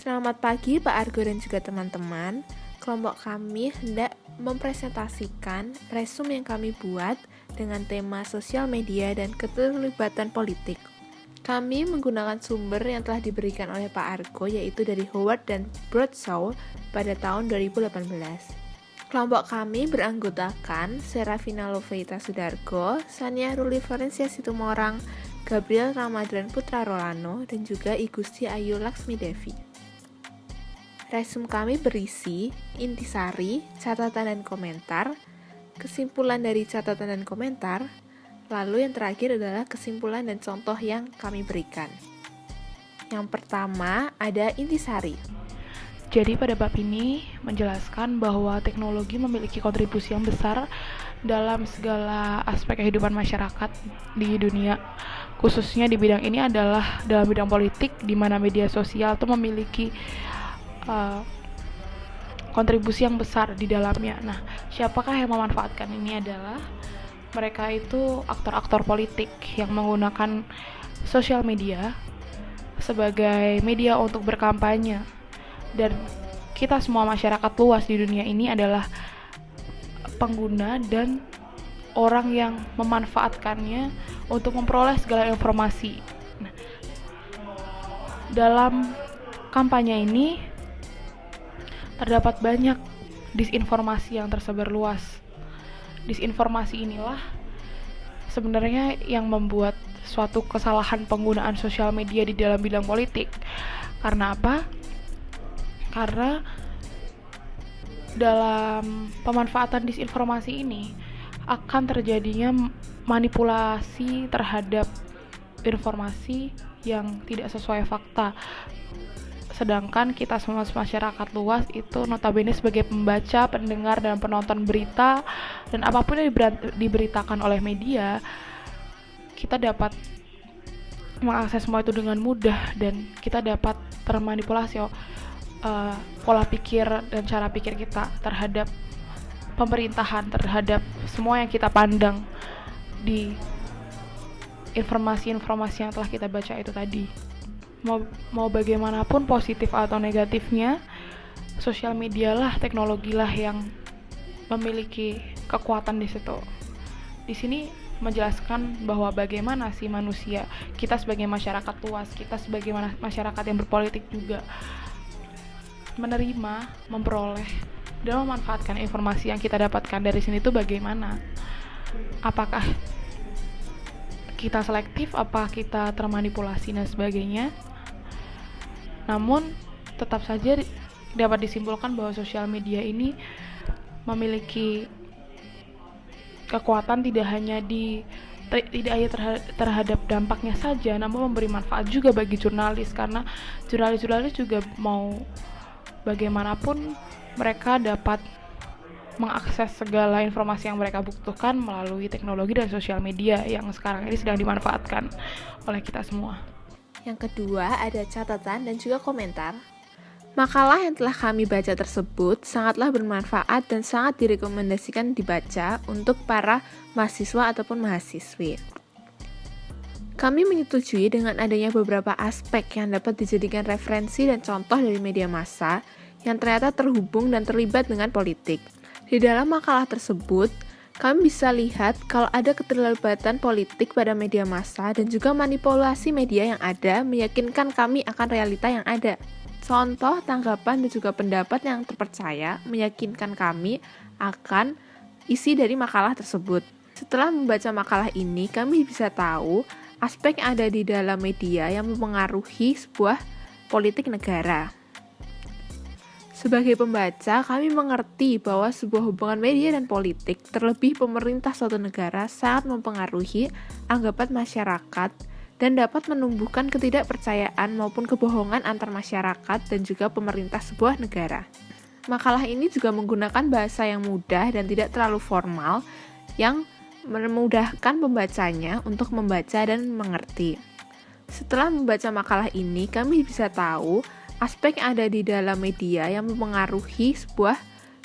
Selamat pagi Pak Argo dan juga teman-teman. Kelompok kami hendak mempresentasikan resume yang kami buat dengan tema sosial media dan keterlibatan politik. Kami menggunakan sumber yang telah diberikan oleh Pak Argo, yaitu dari Howard dan Broadshaw pada tahun 2018. Kelompok kami beranggotakan Serafina Loveita Sudargo, Sania Ruli Florencia Situmorang, Gabriel Ramadhan Putra Rolano, dan juga I Gusti Ayu Laksmi Devi. Resume kami berisi intisari, catatan dan komentar, kesimpulan dari catatan dan komentar, lalu yang terakhir adalah kesimpulan dan contoh yang kami berikan. Yang pertama ada intisari. Jadi pada bab ini menjelaskan bahwa teknologi memiliki kontribusi yang besar dalam segala aspek kehidupan masyarakat di dunia. Khususnya di bidang ini adalah dalam bidang politik, di mana media sosial itu memiliki kontribusi yang besar di dalamnya. Nah, siapakah yang memanfaatkan ini adalah mereka itu aktor-aktor politik yang menggunakan sosial media sebagai media untuk berkampanye. Dan kita semua masyarakat luas di dunia ini adalah pengguna dan orang yang memanfaatkannya untuk memperoleh segala informasi. Nah, dalam kampanye ini terdapat banyak disinformasi yang tersebar luas. Disinformasi inilah sebenarnya yang membuat suatu kesalahan penggunaan sosial media di dalam bidang politik. Karena apa? Karena dalam pemanfaatan disinformasi ini akan terjadinya manipulasi terhadap informasi yang tidak sesuai fakta. Sedangkan kita semua masyarakat luas itu notabene sebagai pembaca, pendengar, dan penonton berita dan apapun yang diberitakan oleh media, kita dapat mengakses semua itu dengan mudah dan kita dapat termanipulasi pola pikir dan cara pikir kita terhadap pemerintahan, terhadap semua yang kita pandang di informasi-informasi yang telah kita baca itu tadi. Mau bagaimanapun positif atau negatifnya, sosial media lah, teknologi lah yang memiliki kekuatan di situ. Di sini menjelaskan bahwa bagaimana sih manusia, kita sebagai masyarakat luas, kita sebagai masyarakat yang berpolitik juga menerima, memperoleh, dan memanfaatkan informasi yang kita dapatkan dari sini itu bagaimana. Apakah kita selektif, apa kita termanipulasi dan sebagainya. Namun tetap saja dapat disimpulkan bahwa sosial media ini memiliki kekuatan tidak hanya terhadap dampaknya saja, namun memberi manfaat juga bagi jurnalis, karena jurnalis juga mau bagaimanapun mereka dapat mengakses segala informasi yang mereka butuhkan melalui teknologi dan sosial media yang sekarang ini sedang dimanfaatkan oleh kita semua. Yang kedua ada catatan dan juga komentar. Makalah yang telah kami baca tersebut sangatlah bermanfaat dan sangat direkomendasikan dibaca untuk para mahasiswa ataupun mahasiswi. Kami menyetujui dengan adanya beberapa aspek yang dapat dijadikan referensi dan contoh dari media massa yang ternyata terhubung dan terlibat dengan politik. Di dalam makalah tersebut, kami bisa lihat kalau ada keterlibatan politik pada media massa dan juga manipulasi media yang ada meyakinkan kami akan realita yang ada. Contoh, tanggapan dan juga pendapat yang terpercaya meyakinkan kami akan isi dari makalah tersebut. Setelah membaca makalah ini, kami bisa tahu aspek yang ada di dalam media yang mempengaruhi sebuah politik negara. Sebagai pembaca, kami mengerti bahwa sebuah hubungan media dan politik, terlebih pemerintah suatu negara, sangat mempengaruhi anggapan masyarakat dan dapat menumbuhkan ketidakpercayaan maupun kebohongan antar masyarakat dan juga pemerintah sebuah negara. Makalah ini juga menggunakan bahasa yang mudah dan tidak terlalu formal, yang memudahkan pembacanya untuk membaca dan mengerti. Setelah membaca makalah ini, kami bisa tahu aspek yang ada di dalam media yang mempengaruhi sebuah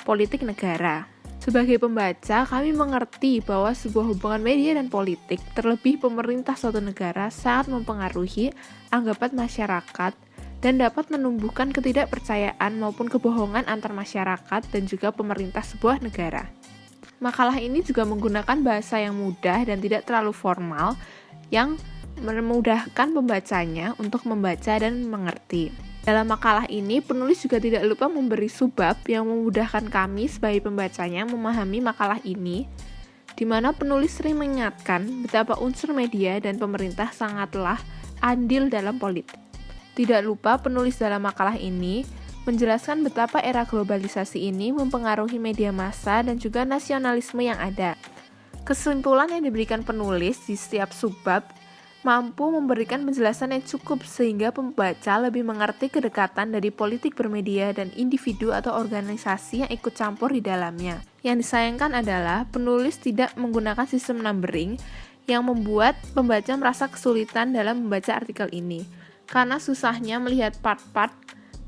politik negara. Sebagai pembaca, kami mengerti bahwa sebuah hubungan media dan politik, terlebih pemerintah suatu negara, sangat mempengaruhi anggapan masyarakat dan dapat menumbuhkan ketidakpercayaan maupun kebohongan antar masyarakat dan juga pemerintah sebuah negara. Makalah ini juga menggunakan bahasa yang mudah dan tidak terlalu formal yang memudahkan pembacanya untuk membaca dan mengerti. Dalam makalah ini, penulis juga tidak lupa memberi subbab yang memudahkan kami sebagai pembacanya memahami makalah ini, di mana penulis sering mengingatkan betapa unsur media dan pemerintah sangatlah andil dalam politik. Tidak lupa penulis dalam makalah ini menjelaskan betapa era globalisasi ini mempengaruhi media massa dan juga nasionalisme yang ada. Kesimpulan yang diberikan penulis di setiap subbab mampu memberikan penjelasan yang cukup sehingga pembaca lebih mengerti kedekatan dari politik bermedia dan individu atau organisasi yang ikut campur di dalamnya. Yang disayangkan adalah penulis tidak menggunakan sistem numbering yang membuat pembaca merasa kesulitan dalam membaca artikel ini, karena susahnya melihat part-part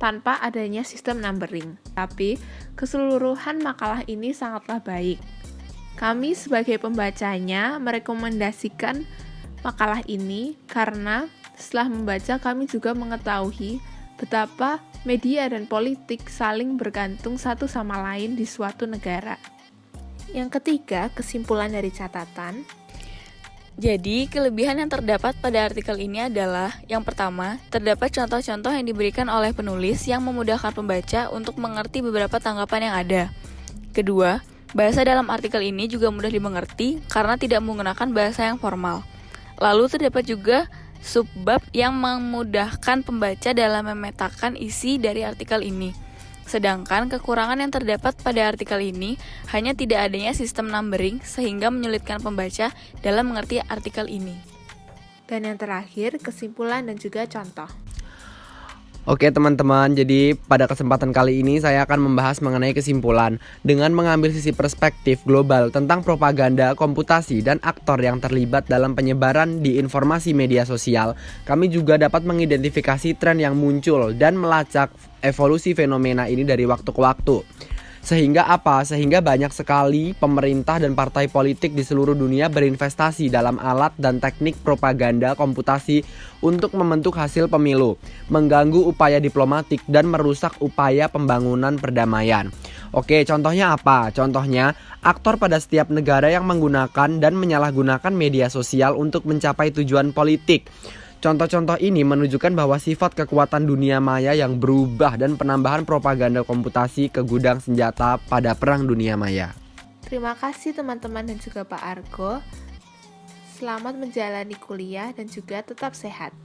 tanpa adanya sistem numbering. Tapi, keseluruhan makalah ini sangatlah baik. Kami sebagai pembacanya merekomendasikan makalah ini karena setelah membaca kami juga mengetahui betapa media dan politik saling bergantung satu sama lain di suatu negara. Yang ketiga, kesimpulan dari catatan. Jadi, kelebihan yang terdapat pada artikel ini adalah, yang pertama, terdapat contoh-contoh yang diberikan oleh penulis yang memudahkan pembaca untuk mengerti beberapa tanggapan yang ada. Kedua, bahasa dalam artikel ini juga mudah dimengerti karena tidak menggunakan bahasa yang formal. Lalu terdapat juga subbab yang memudahkan pembaca dalam memetakan isi dari artikel ini. Sedangkan kekurangan yang terdapat pada artikel ini hanya tidak adanya sistem numbering sehingga menyulitkan pembaca dalam mengerti artikel ini. Dan yang terakhir, kesimpulan dan juga contoh. Oke teman-teman, jadi pada kesempatan kali ini saya akan membahas mengenai kesimpulan dengan mengambil sisi perspektif global tentang propaganda, komputasi, dan aktor yang terlibat dalam penyebaran di informasi media sosial. Kami juga dapat mengidentifikasi tren yang muncul dan melacak evolusi fenomena ini dari waktu ke waktu. Sehingga apa? Sehingga banyak sekali pemerintah dan partai politik di seluruh dunia berinvestasi dalam alat dan teknik propaganda komputasi untuk membentuk hasil pemilu, mengganggu upaya diplomatik dan merusak upaya pembangunan perdamaian. Oke, contohnya apa? Contohnya, aktor pada setiap negara yang menggunakan dan menyalahgunakan media sosial untuk mencapai tujuan politik. Contoh-contoh ini menunjukkan bahwa sifat kekuatan dunia maya yang berubah dan penambahan propaganda komputasi ke gudang senjata pada perang dunia maya. Terima kasih teman-teman dan juga Pak Argo. Selamat menjalani kuliah dan juga tetap sehat.